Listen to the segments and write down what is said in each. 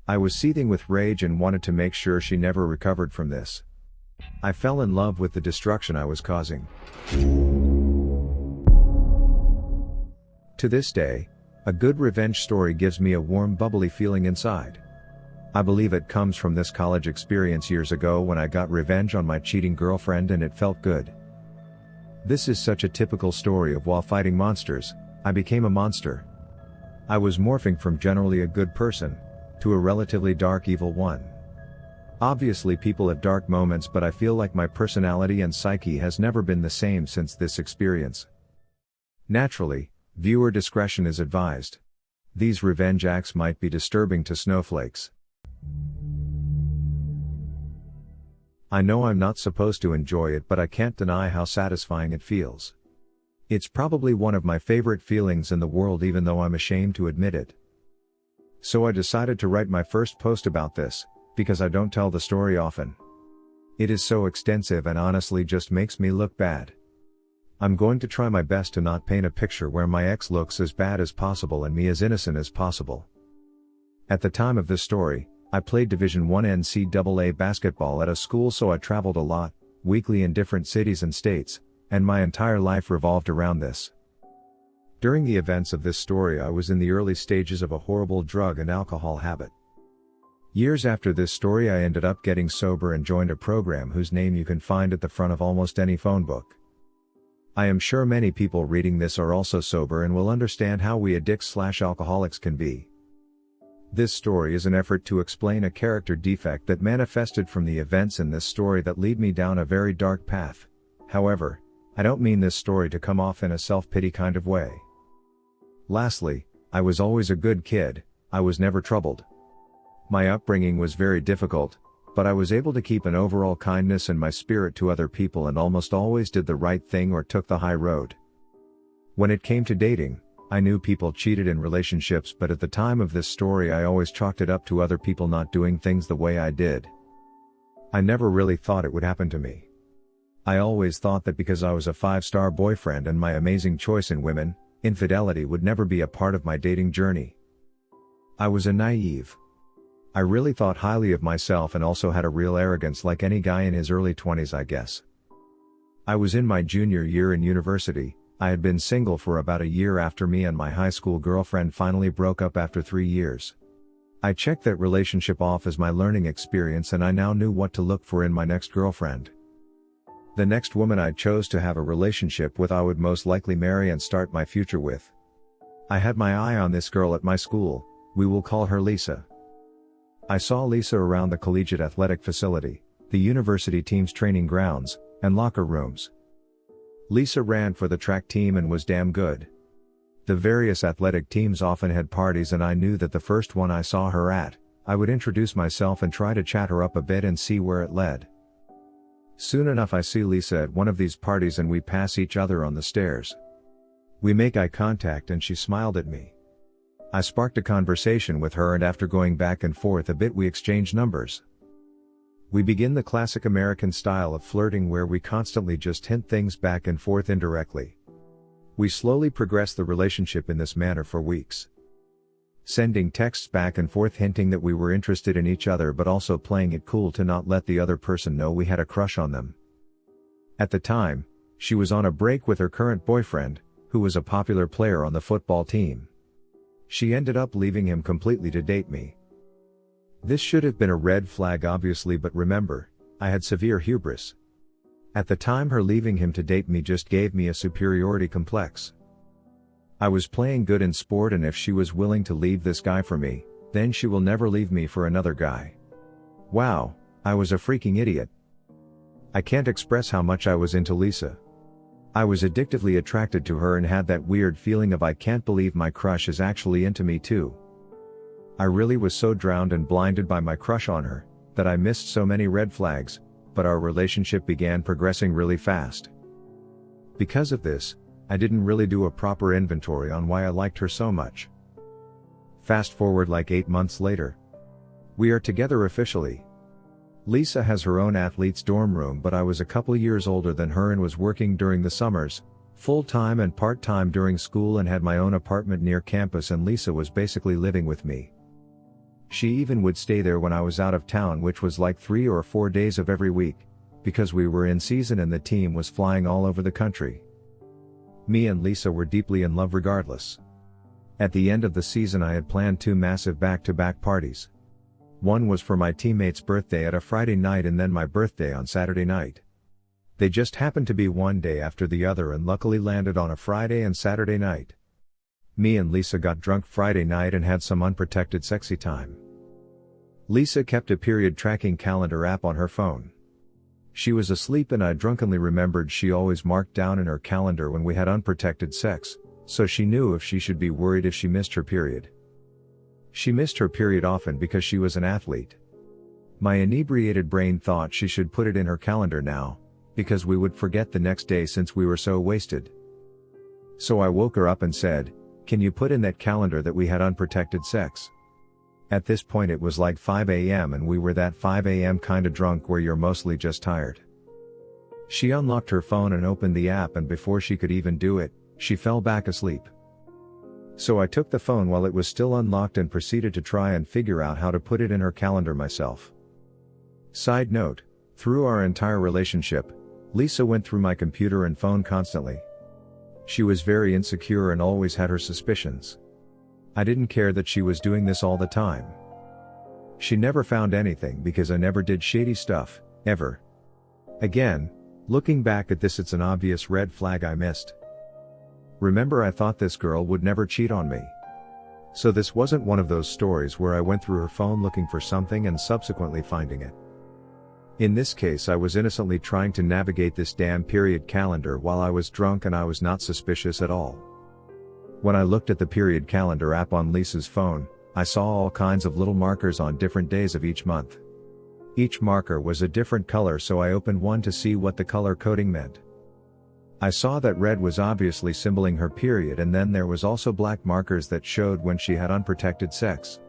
I was seething with rage and wanted to make sure she never recovered from this. I fell in love with the destruction I was causing. To this day, a good revenge story gives me a warm, bubbly feeling inside. I believe it comes from this college experience years ago when I got revenge on my cheating girlfriend and it felt good. This is such a typical story of while fighting monsters, I became a monster. I was morphing from generally a good person to a relatively dark evil one. Obviously people have dark moments, but I feel like my personality and psyche has never been the same since this experience. Naturally, viewer discretion is advised. These revenge acts might be disturbing to snowflakes. I know I'm not supposed to enjoy it, but I can't deny how satisfying it feels. It's probably one of my favorite feelings in the world, even though I'm ashamed to admit it. So I decided to write my first post about this, because I don't tell the story often. It is so extensive and honestly just makes me look bad. I'm going to try my best to not paint a picture where my ex looks as bad as possible and me as innocent as possible. At the time of this story, I played Division I NCAA basketball at a school, so I traveled a lot, weekly in different cities and states, and my entire life revolved around this. During the events of this story, I was in the early stages of a horrible drug and alcohol habit. Years after this story, I ended up getting sober and joined a program whose name you can find at the front of almost any phone book. I am sure many people reading this are also sober and will understand how we addicts/alcoholics can be. This story is an effort to explain a character defect that manifested from the events in this story that lead me down a very dark path. However, I don't mean this story to come off in a self-pity kind of way. Lastly, I was always a good kid, I was never troubled. My upbringing was very difficult, but I was able to keep an overall kindness in my spirit to other people and almost always did the right thing or took the high road. When it came to dating, I knew people cheated in relationships, but at the time of this story I always chalked it up to other people not doing things the way I did. I never really thought it would happen to me. I always thought that because I was a 5-star boyfriend and my amazing choice in women, infidelity would never be a part of my dating journey. I was a naive. I really thought highly of myself and also had a real arrogance like any guy in his early 20s, I guess. I was in my junior year in university. I had been single for about a year after me and my high school girlfriend finally broke up after 3 years. I checked that relationship off as my learning experience, and I now knew what to look for in my next girlfriend. The next woman I chose to have a relationship with I would most likely marry and start my future with. I had my eye on this girl at my school, we will call her Lisa. I saw Lisa around the collegiate athletic facility, the university team's training grounds, and locker rooms. Lisa ran for the track team and was damn good. The various athletic teams often had parties, and I knew that the first one I saw her at, I would introduce myself and try to chat her up a bit and see where it led. Soon enough I see Lisa at one of these parties and we pass each other on the stairs. We make eye contact and she smiled at me. I sparked a conversation with her, and after going back and forth a bit we exchanged numbers. We begin the classic American style of flirting where we constantly just hint things back and forth indirectly. We slowly progress the relationship in this manner for weeks. Sending texts back and forth hinting that we were interested in each other, but also playing it cool to not let the other person know we had a crush on them. At the time, she was on a break with her current boyfriend, who was a popular player on the football team. She ended up leaving him completely to date me. This should have been a red flag obviously, but remember, I had severe hubris. At the time, her leaving him to date me just gave me a superiority complex. I was playing good in sport, and if she was willing to leave this guy for me, then she will never leave me for another guy. Wow, I was a freaking idiot. I can't express how much I was into Lisa. I was addictively attracted to her and had that weird feeling of I can't believe my crush is actually into me too. I really was so drowned and blinded by my crush on her, that I missed so many red flags, but our relationship began progressing really fast. Because of this, I didn't really do a proper inventory on why I liked her so much. Fast forward like 8 months later. We are together officially. Lisa has her own athlete's dorm room, but I was a couple years older than her and was working during the summers, full-time and part-time during school, and had my own apartment near campus, and Lisa was basically living with me. She even would stay there when I was out of town, which was like 3 or 4 days of every week, because we were in season and the team was flying all over the country. Me and Lisa were deeply in love regardless. At the end of the season I had planned 2 massive back-to-back parties. One was for my teammate's birthday at a Friday night and then my birthday on Saturday night. They just happened to be one day after the other and luckily landed on a Friday and Saturday night. Me and Lisa got drunk Friday night and had some unprotected sexy time. Lisa kept a period tracking calendar app on her phone. She was asleep and I drunkenly remembered she always marked down in her calendar when we had unprotected sex, so she knew if she should be worried if she missed her period. She missed her period often because she was an athlete. My inebriated brain thought she should put it in her calendar now, because we would forget the next day since we were so wasted. So I woke her up and said, "Can you put in that calendar that we had unprotected sex?" At this point it was like 5 a.m. and we were that 5 a.m. kinda drunk where you're mostly just tired. She unlocked her phone and opened the app, and before she could even do it, she fell back asleep. So I took the phone while it was still unlocked and proceeded to try and figure out how to put it in her calendar myself. Side note, through our entire relationship, Lisa went through my computer and phone constantly. She was very insecure and always had her suspicions. I didn't care that she was doing this all the time. She never found anything because I never did shady stuff, ever. Again, looking back at this, it's an obvious red flag I missed. Remember, I thought this girl would never cheat on me. So this wasn't one of those stories where I went through her phone looking for something and subsequently finding it. In this case, I was innocently trying to navigate this damn period calendar while I was drunk and I was not suspicious at all. When I looked at the period calendar app on Lisa's phone, I saw all kinds of little markers on different days of each month. Each marker was a different color, so I opened one to see what the color coding meant. I saw that red was obviously symboling her period, and then there was also black markers that showed when she had unprotected sex.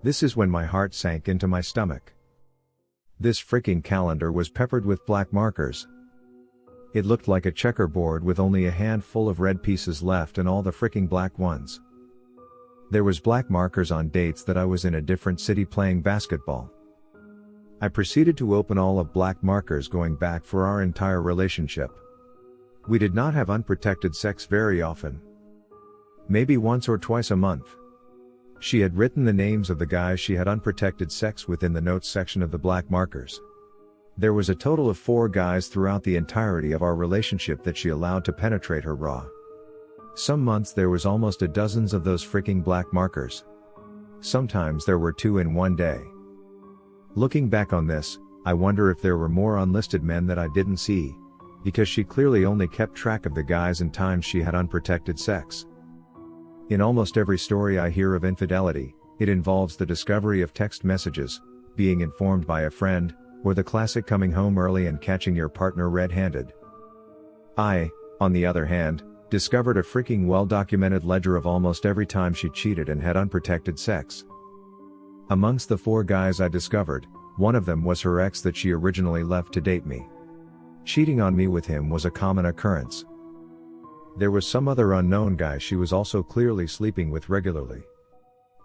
This is when my heart sank into my stomach. This freaking calendar was peppered with black markers. It looked like a checkerboard with only a handful of red pieces left and all the freaking black ones. There was black markers on dates that I was in a different city playing basketball. I proceeded to open all of black markers going back for our entire relationship. We did not have unprotected sex very often. Maybe once or twice a month. She had written the names of the guys she had unprotected sex with in the notes section of the black markers. There was a total of 4 guys throughout the entirety of our relationship that she allowed to penetrate her raw. Some months there was almost a dozen of those freaking black markers. Sometimes there were 2 in one day. Looking back on this, I wonder if there were more unlisted men that I didn't see, because she clearly only kept track of the guys and times she had unprotected sex. In almost every story I hear of infidelity, it involves the discovery of text messages, being informed by a friend, or the classic coming home early and catching your partner red-handed. I, on the other hand, discovered a freaking well-documented ledger of almost every time she cheated and had unprotected sex. Amongst the 4 guys I discovered, one of them was her ex that she originally left to date me. Cheating on me with him was a common occurrence. There was some other unknown guy she was also clearly sleeping with regularly.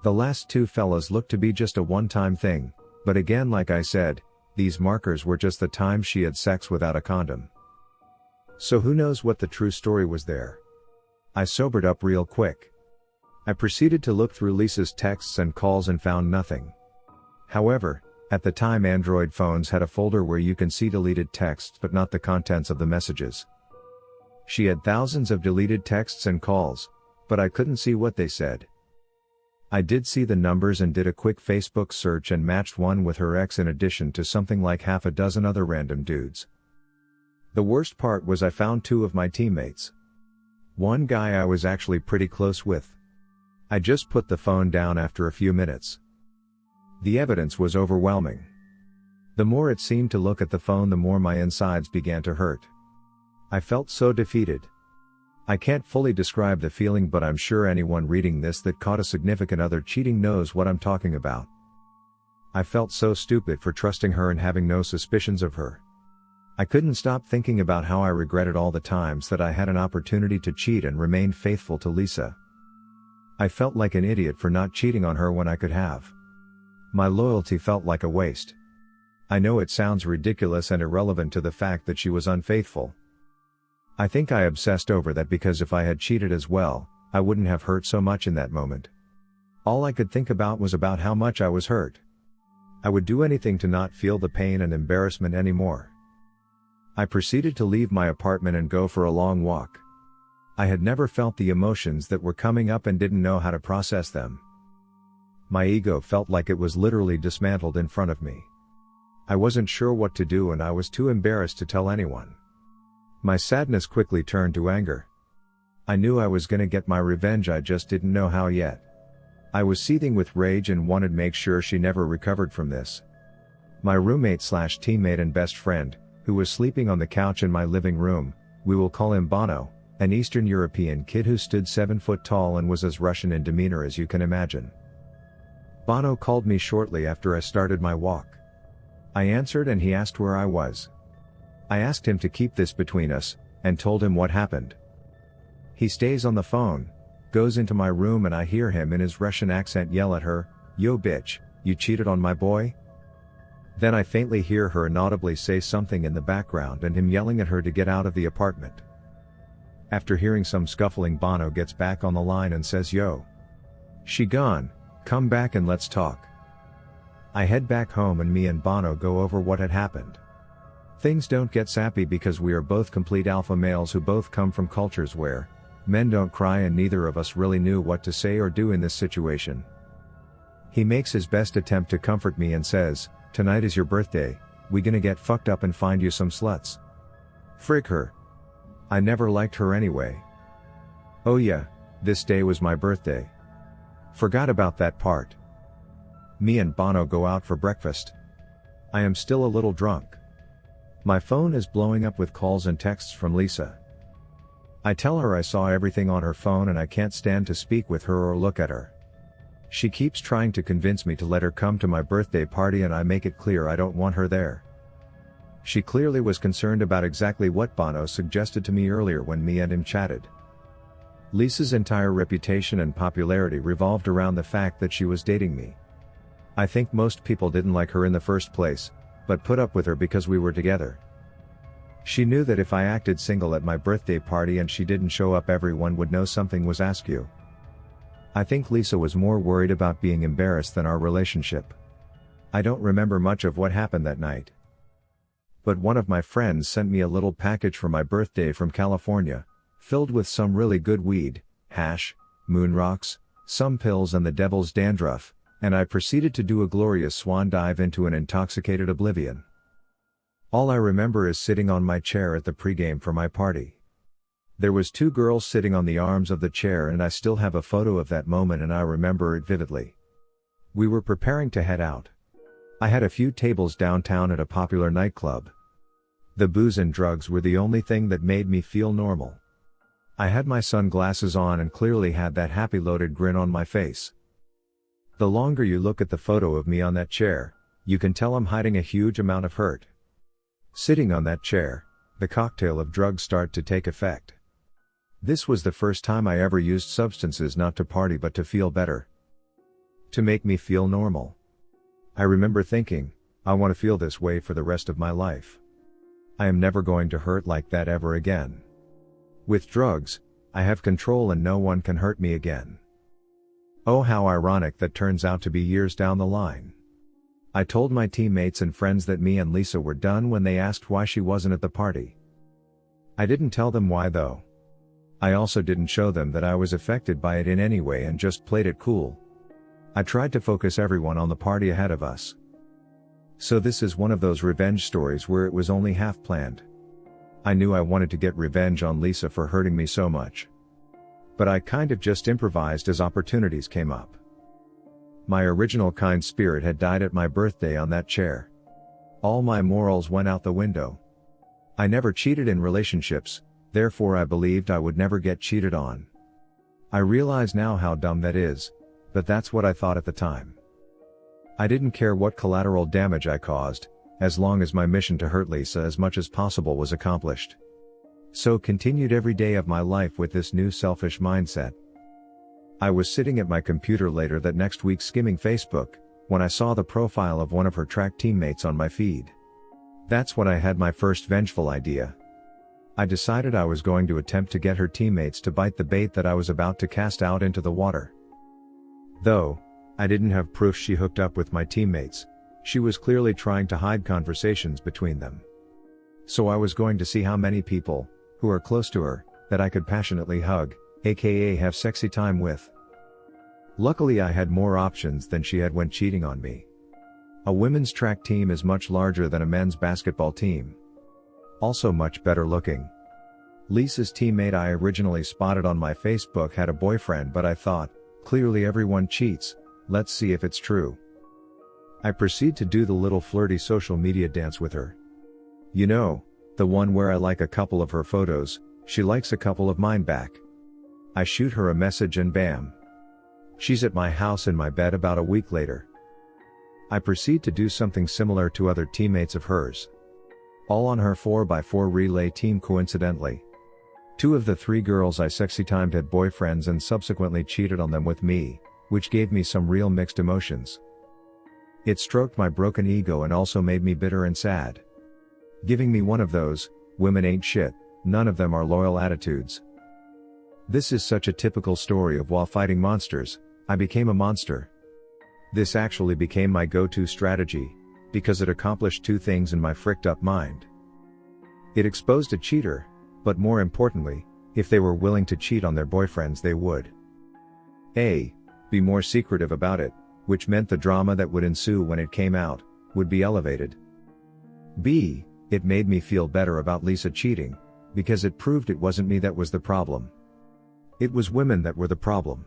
The last 2 fellas looked to be just a one-time thing, but again, like I said, these markers were just the time she had sex without a condom. So who knows what the true story was there. I sobered up real quick. I proceeded to look through Lisa's texts and calls and found nothing. However, at the time Android phones had a folder where you can see deleted texts but not the contents of the messages. She had thousands of deleted texts and calls, but I couldn't see what they said. I did see the numbers and did a quick Facebook search and matched one with her ex in addition to something like half a dozen other random dudes. The worst part was I found 2 of my teammates. One guy I was actually pretty close with. I just put the phone down after a few minutes. The evidence was overwhelming. The more it seemed to look at the phone, the more my insides began to hurt. I felt so defeated. I can't fully describe the feeling, but I'm sure anyone reading this that caught a significant other cheating knows what I'm talking about. I felt so stupid for trusting her and having no suspicions of her. I couldn't stop thinking about how I regretted all the times that I had an opportunity to cheat and remained faithful to Lisa. I felt like an idiot for not cheating on her when I could have. My loyalty felt like a waste. I know it sounds ridiculous and irrelevant to the fact that she was unfaithful. I think I obsessed over that because if I had cheated as well, I wouldn't have hurt so much in that moment. All I could think about was about how much I was hurt. I would do anything to not feel the pain and embarrassment anymore. I proceeded to leave my apartment and go for a long walk. I had never felt the emotions that were coming up and didn't know how to process them. My ego felt like it was literally dismantled in front of me. I wasn't sure what to do and I was too embarrassed to tell anyone. My sadness quickly turned to anger. I knew I was gonna get my revenge, I just didn't know how yet. I was seething with rage and wanted to make sure she never recovered from this. My roommate/teammate and best friend, who was sleeping on the couch in my living room, we will call him Bono, an Eastern European kid who stood 7 foot tall and was as Russian in demeanor as you can imagine. Bono called me shortly after I started my walk. I answered and he asked where I was. I asked him to keep this between us, and told him what happened. He stays on the phone, goes into my room and I hear him in his Russian accent yell at her, "Yo bitch, you cheated on my boy?" Then I faintly hear her inaudibly say something in the background and him yelling at her to get out of the apartment. After hearing some scuffling, Bono gets back on the line and says, "Yo. She gone, come back and let's talk." I head back home and me and Bono go over what had happened. Things don't get sappy because we are both complete alpha males who both come from cultures where men don't cry and neither of us really knew what to say or do in this situation. He makes his best attempt to comfort me and says, "Tonight is your birthday, we gonna get fucked up and find you some sluts." Frig her. I never liked her anyway. Oh yeah, this day was my birthday. Forgot about that part. Me and Bono go out for breakfast. I am still a little drunk. My phone is blowing up with calls and texts from Lisa. I tell her I saw everything on her phone and I can't stand to speak with her or look at her. She keeps trying to convince me to let her come to my birthday party and I make it clear I don't want her there. She clearly was concerned about exactly what Bono suggested to me earlier when me and him chatted. Lisa's entire reputation and popularity revolved around the fact that she was dating me. I think most people didn't like her in the first place, but put up with her because we were together. She knew that if I acted single at my birthday party and she didn't show up, everyone would know something was askew. I think Lisa was more worried about being embarrassed than our relationship. I don't remember much of what happened that night. But one of my friends sent me a little package for my birthday from California, filled with some really good weed, hash, moon rocks, some pills and the devil's dandruff, and I proceeded to do a glorious swan dive into an intoxicated oblivion. All I remember is sitting on my chair at the pregame for my party. There was 2 girls sitting on the arms of the chair and I still have a photo of that moment and I remember it vividly. We were preparing to head out. I had a few tables downtown at a popular nightclub. The booze and drugs were the only thing that made me feel normal. I had my sunglasses on and clearly had that happy loaded grin on my face. The longer you look at the photo of me on that chair, you can tell I'm hiding a huge amount of hurt. Sitting on that chair, the cocktail of drugs start to take effect. This was the first time I ever used substances not to party but to feel better. To make me feel normal. I remember thinking, I want to feel this way for the rest of my life. I am never going to hurt like that ever again. With drugs, I have control and no one can hurt me again. Oh, how ironic that turns out to be years down the line. I told my teammates and friends that me and Lisa were done when they asked why she wasn't at the party. I didn't tell them why though. I also didn't show them that I was affected by it in any way and just played it cool. I tried to focus everyone on the party ahead of us. So this is one of those revenge stories where it was only half planned. I knew I wanted to get revenge on Lisa for hurting me so much. But I kind of just improvised as opportunities came up. My original kind spirit had died at my birthday on that chair. All my morals went out the window. I never cheated in relationships, therefore I believed I would never get cheated on. I realize now how dumb that is, but that's what I thought at the time. I didn't care what collateral damage I caused, as long as my mission to hurt Lisa as much as possible was accomplished. So continued every day of my life with this new selfish mindset. I was sitting at my computer later that next week skimming Facebook, when I saw the profile of one of her track teammates on my feed. That's when I had my first vengeful idea. I decided I was going to attempt to get her teammates to bite the bait that I was about to cast out into the water. Though I didn't have proof she hooked up with my teammates, she was clearly trying to hide conversations between them. So I was going to see how many people, who are close to her, that I could passionately hug, aka have sexy time with. Luckily I had more options than she had when cheating on me. A women's track team is much larger than a men's basketball team. Also much better looking. Lisa's teammate I originally spotted on my Facebook had a boyfriend, but I thought, clearly everyone cheats, let's see if it's true. I proceed to do the little flirty social media dance with her. You know, the one where I like a couple of her photos, she likes a couple of mine back. I shoot her a message and bam. She's at my house in my bed about a week later. I proceed to do something similar to other teammates of hers. All on her 4x4 relay team coincidentally. 2 of the 3 girls I sexy timed had boyfriends and subsequently cheated on them with me, which gave me some real mixed emotions. It stroked my broken ego and also made me bitter and sad. Giving me one of those, women ain't shit, none of them are loyal attitudes. This is such a typical story of while fighting monsters, I became a monster. This actually became my go-to strategy, because it accomplished 2 things in my fricked up mind. It exposed a cheater, but more importantly, if they were willing to cheat on their boyfriends they would A. Be more secretive about it, which meant the drama that would ensue when it came out, would be elevated. B. It made me feel better about Lisa cheating, because it proved it wasn't me that was the problem. It was women that were the problem.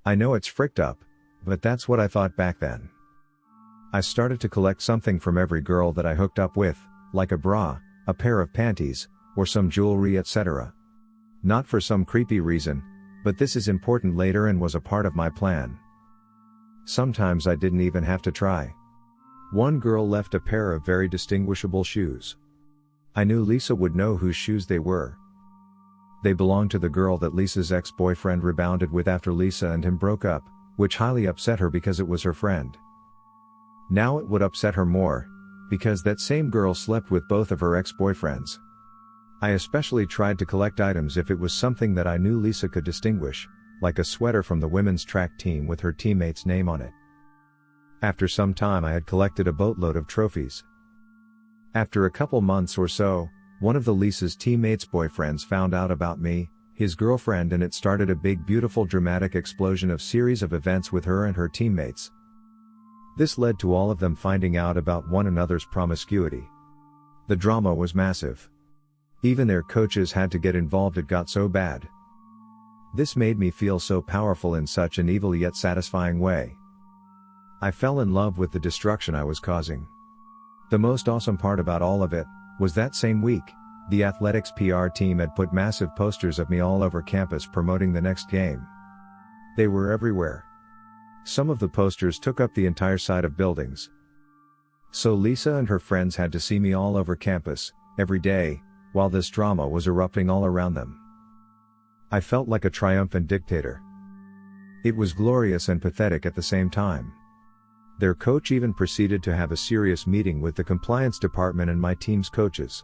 I know it's fricked up, but that's what I thought back then. I started to collect something from every girl that I hooked up with, like a bra, a pair of panties, or some jewelry, etc. Not for some creepy reason, but this is important later and was a part of my plan. Sometimes I didn't even have to try. One girl left a pair of very distinguishable shoes. I knew Lisa would know whose shoes they were. They belonged to the girl that Lisa's ex-boyfriend rebounded with after Lisa and him broke up, which highly upset her because it was her friend. Now it would upset her more, because that same girl slept with both of her ex-boyfriends. I especially tried to collect items if it was something that I knew Lisa could distinguish, like a sweater from the women's track team with her teammate's name on it. After some time I had collected a boatload of trophies. After a couple months or so, one of the Lisa's teammates' boyfriends found out about me, his girlfriend, and it started a big beautiful dramatic explosion of series of events with her and her teammates. This led to all of them finding out about one another's promiscuity. The drama was massive. Even their coaches had to get involved, it got so bad. This made me feel so powerful in such an evil yet satisfying way. I fell in love with the destruction I was causing. The most awesome part about all of it was that same week, the athletics PR team had put massive posters of me all over campus promoting the next game. They were everywhere. Some of the posters took up the entire side of buildings. So Lisa and her friends had to see me all over campus, every day, while this drama was erupting all around them. I felt like a triumphant dictator. It was glorious and pathetic at the same time. Their coach even proceeded to have a serious meeting with the compliance department and my team's coaches.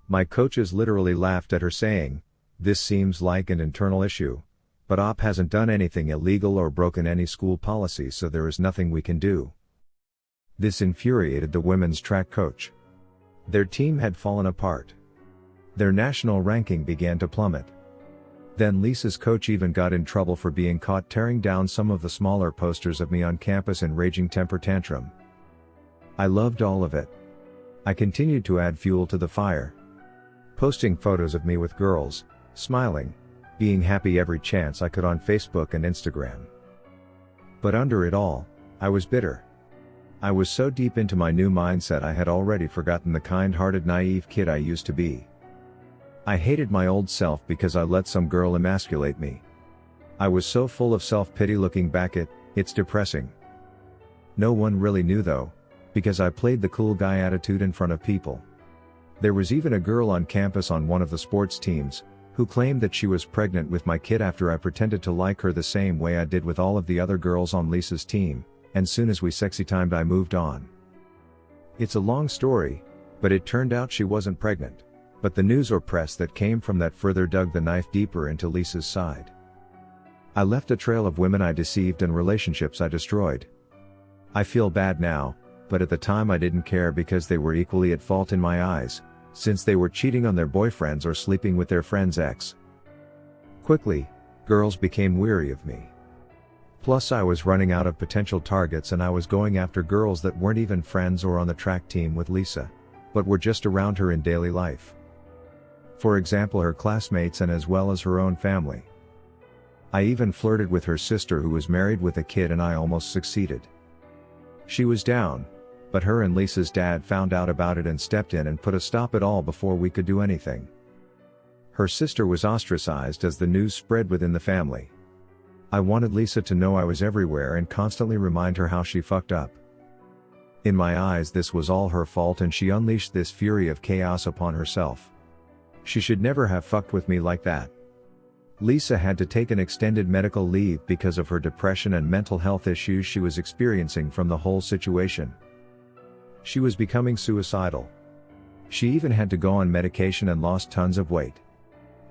My coaches literally laughed at her, saying, "This seems like an internal issue, but OP hasn't done anything illegal or broken any school policy, so there is nothing we can do." This infuriated the women's track coach. Their team had fallen apart. Their national ranking began to plummet. Then Lisa's coach even got in trouble for being caught tearing down some of the smaller posters of me on campus in raging temper tantrum. I loved all of it. I continued to add fuel to the fire. Posting photos of me with girls, smiling, being happy every chance I could on Facebook and Instagram. But under it all, I was bitter. I was so deep into my new mindset I had already forgotten the kind-hearted naive kid I used to be. I hated my old self because I let some girl emasculate me. I was so full of self-pity looking back it's depressing. No one really knew though, because I played the cool guy attitude in front of people. There was even a girl on campus on one of the sports teams, who claimed that she was pregnant with my kid after I pretended to like her the same way I did with all of the other girls on Lisa's team, and soon as we sexy timed I moved on. It's a long story, but it turned out she wasn't pregnant. But the news or press that came from that further dug the knife deeper into Lisa's side. I left a trail of women I deceived and relationships I destroyed. I feel bad now, but at the time I didn't care because they were equally at fault in my eyes, since they were cheating on their boyfriends or sleeping with their friend's ex. Quickly, girls became weary of me. Plus I was running out of potential targets and I was going after girls that weren't even friends or on the track team with Lisa, but were just around her in daily life. For example, her classmates and as well as her own family. I even flirted with her sister who was married with a kid and I almost succeeded. She was down, but her and Lisa's dad found out about it and stepped in and put a stop at all before we could do anything. Her sister was ostracized as the news spread within the family. I wanted Lisa to know I was everywhere and constantly remind her how she fucked up. In my eyes this was all her fault and she unleashed this fury of chaos upon herself. She should never have fucked with me like that. Lisa had to take an extended medical leave because of her depression and mental health issues she was experiencing from the whole situation. She was becoming suicidal. She even had to go on medication and lost tons of weight.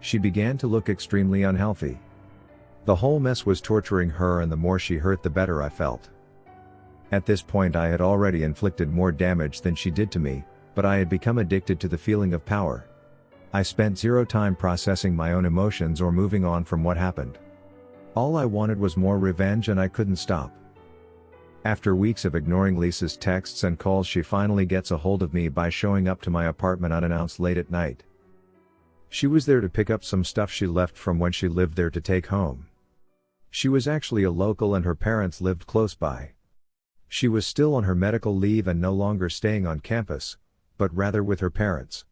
She began to look extremely unhealthy. The whole mess was torturing her and the more she hurt the better I felt. At this point I had already inflicted more damage than she did to me, but I had become addicted to the feeling of power. I spent zero time processing my own emotions or moving on from what happened. All I wanted was more revenge and I couldn't stop. After weeks of ignoring Lisa's texts and calls, she finally gets a hold of me by showing up to my apartment unannounced late at night. She was there to pick up some stuff she left from when she lived there to take home. She was actually a local and her parents lived close by. She was still on her medical leave and no longer staying on campus, but rather with her parents.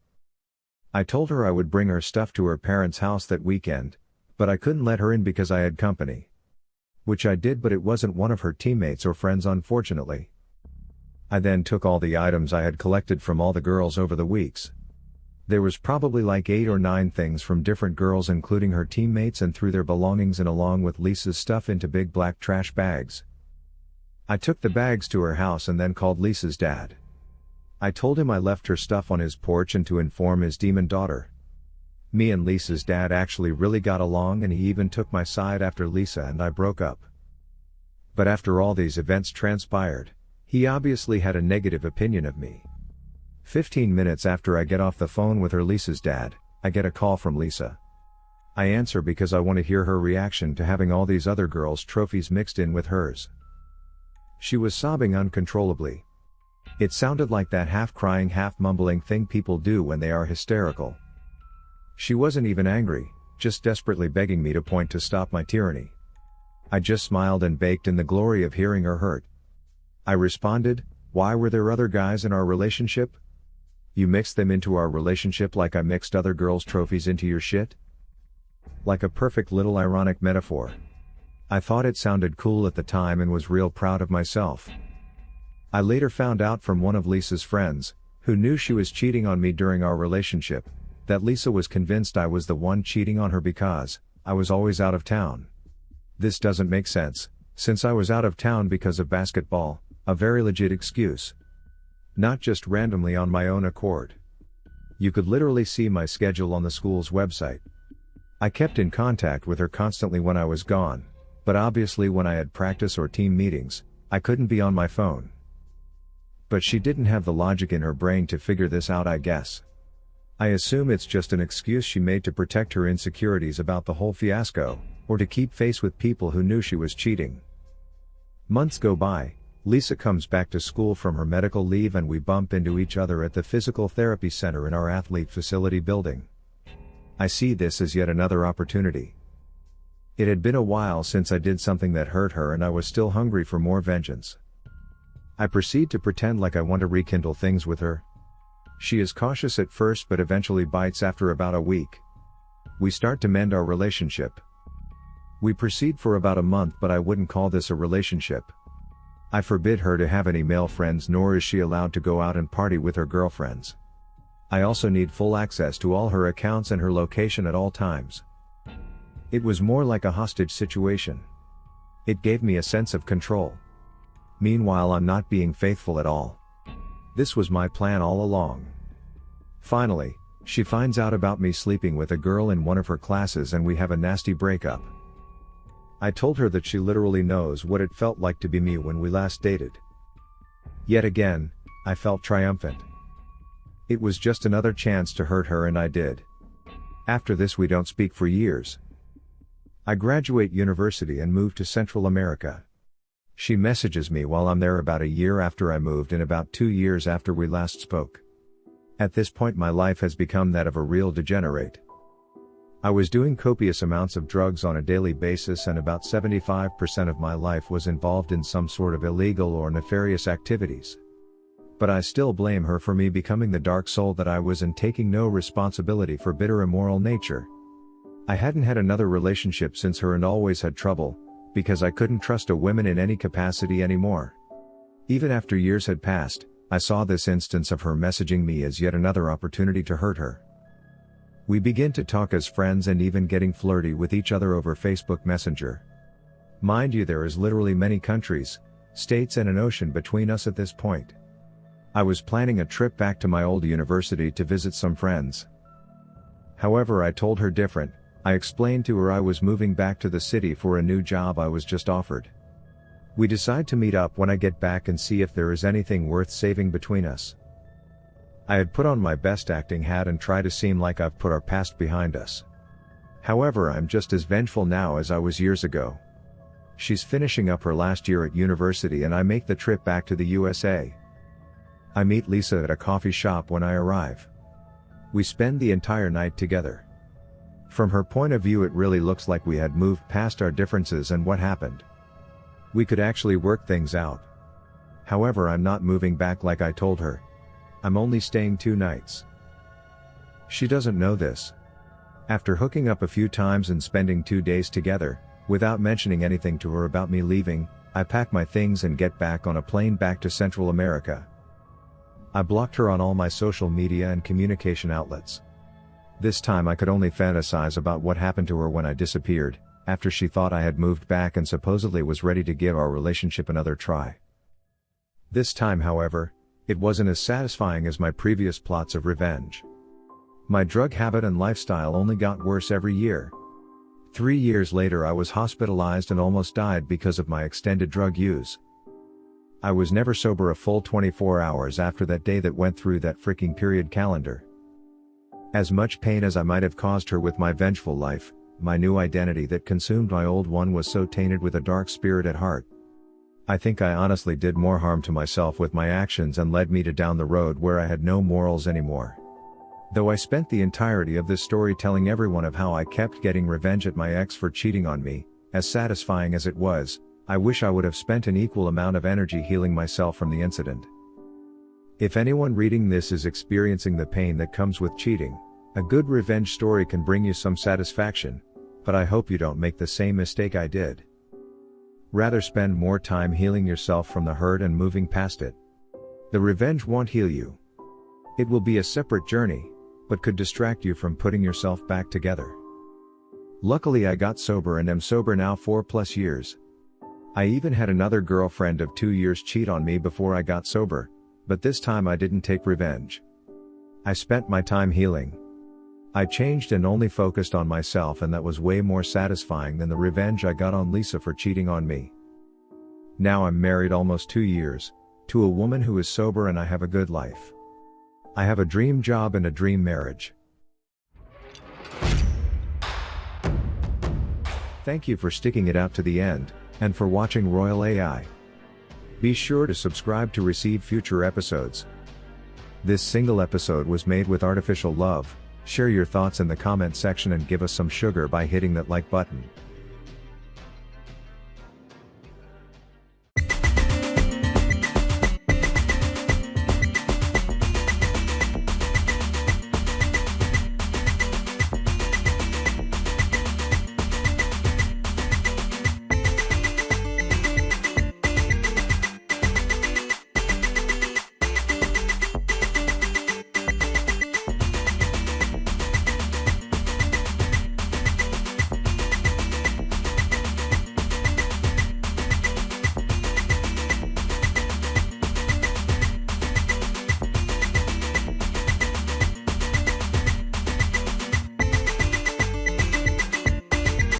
I told her I would bring her stuff to her parents' house that weekend, but I couldn't let her in because I had company. Which I did, but it wasn't one of her teammates or friends, unfortunately. I then took all the items I had collected from all the girls over the weeks. There was probably like 8 or 9 things from different girls including her teammates, and threw their belongings in along with Lisa's stuff into big black trash bags. I took the bags to her house and then called Lisa's dad. I told him I left her stuff on his porch and to inform his demon daughter. Me and Lisa's dad actually really got along and he even took my side after Lisa and I broke up. But after all these events transpired, he obviously had a negative opinion of me. 15 minutes after I get off the phone with Lisa's dad, I get a call from Lisa. I answer because I want to hear her reaction to having all these other girls' trophies mixed in with hers. She was sobbing uncontrollably. It sounded like that half-crying, half-mumbling thing people do when they are hysterical. She wasn't even angry, just desperately begging me to point to stop my tyranny. I just smiled and baked in the glory of hearing her hurt. I responded, "Why were there other guys in our relationship? You mixed them into our relationship like I mixed other girls' trophies into your shit?" Like a perfect little ironic metaphor. I thought it sounded cool at the time and was real proud of myself. I later found out from one of Lisa's friends, who knew she was cheating on me during our relationship, that Lisa was convinced I was the one cheating on her because I was always out of town. This doesn't make sense, since I was out of town because of basketball, a very legit excuse. Not just randomly on my own accord. You could literally see my schedule on the school's website. I kept in contact with her constantly when I was gone, but obviously when I had practice or team meetings, I couldn't be on my phone. But she didn't have the logic in her brain to figure this out, I guess. I assume it's just an excuse she made to protect her insecurities about the whole fiasco, or to keep face with people who knew she was cheating. Months go by, Lisa comes back to school from her medical leave and we bump into each other at the physical therapy center in our athlete facility building. I see this as yet another opportunity. It had been a while since I did something that hurt her and I was still hungry for more vengeance. I proceed to pretend like I want to rekindle things with her. She is cautious at first but eventually bites after about a week. We start to mend our relationship. We proceed for about a month, but I wouldn't call this a relationship. I forbid her to have any male friends, nor is she allowed to go out and party with her girlfriends. I also need full access to all her accounts and her location at all times. It was more like a hostage situation. It gave me a sense of control. Meanwhile, I'm not being faithful at all. This was my plan all along. Finally, she finds out about me sleeping with a girl in one of her classes and we have a nasty breakup. I told her that she literally knows what it felt like to be me when we last dated. Yet again, I felt triumphant. It was just another chance to hurt her and I did. After this we don't speak for years. I graduate university and move to Central America. She messages me while I'm there about a year after I moved and about 2 years after we last spoke. At this point my life has become that of a real degenerate. I was doing copious amounts of drugs on a daily basis and about 75% of my life was involved in some sort of illegal or nefarious activities. But I still blame her for me becoming the dark soul that I was and taking no responsibility for bitter immoral nature. I hadn't had another relationship since her and always had trouble, because I couldn't trust a woman in any capacity anymore. Even after years had passed, I saw this instance of her messaging me as yet another opportunity to hurt her. We begin to talk as friends and even getting flirty with each other over Facebook Messenger. Mind you, there is literally many countries, states and an ocean between us at this point. I was planning a trip back to my old university to visit some friends. However, I told her different. I explained to her I was moving back to the city for a new job I was just offered. We decide to meet up when I get back and see if there is anything worth saving between us. I had put on my best acting hat and try to seem like I've put our past behind us. However, I'm just as vengeful now as I was years ago. She's finishing up her last year at university and I make the trip back to the USA. I meet Lisa at a coffee shop when I arrive. We spend the entire night together. From her point of view, it really looks like we had moved past our differences and what happened. We could actually work things out. However, I'm not moving back like I told her. I'm only staying 2 nights. She doesn't know this. After hooking up a few times and spending 2 days together, without mentioning anything to her about me leaving, I pack my things and get back on a plane back to Central America. I blocked her on all my social media and communication outlets. This time I could only fantasize about what happened to her when I disappeared, after she thought I had moved back and supposedly was ready to give our relationship another try. This time, however, it wasn't as satisfying as my previous plots of revenge. My drug habit and lifestyle only got worse every year. 3 years later I was hospitalized and almost died because of my extended drug use. I was never sober a full 24 hours after that day that went through that freaking period calendar. As much pain as I might have caused her with my vengeful life, my new identity that consumed my old one was so tainted with a dark spirit at heart. I think I honestly did more harm to myself with my actions and led me to down the road where I had no morals anymore. Though I spent the entirety of this story telling everyone of how I kept getting revenge at my ex for cheating on me, as satisfying as it was, I wish I would have spent an equal amount of energy healing myself from the incident. If anyone reading this is experiencing the pain that comes with cheating, a good revenge story can bring you some satisfaction, but I hope you don't make the same mistake I did. Rather spend more time healing yourself from the hurt and moving past it. The revenge won't heal you. It will be a separate journey, but could distract you from putting yourself back together. Luckily I got sober and am sober now 4+ years. I even had another girlfriend of 2 years cheat on me before I got sober, but this time I didn't take revenge. I spent my time healing. I changed and only focused on myself, and that was way more satisfying than the revenge I got on Lisa for cheating on me. Now I'm married almost 2 years, to a woman who is sober, and I have a good life. I have a dream job and a dream marriage. Thank you for sticking it out to the end, and for watching Royal A.I. Be sure to subscribe to receive future episodes. This single episode was made with artificial love. Share your thoughts in the comment section and give us some sugar by hitting that like button.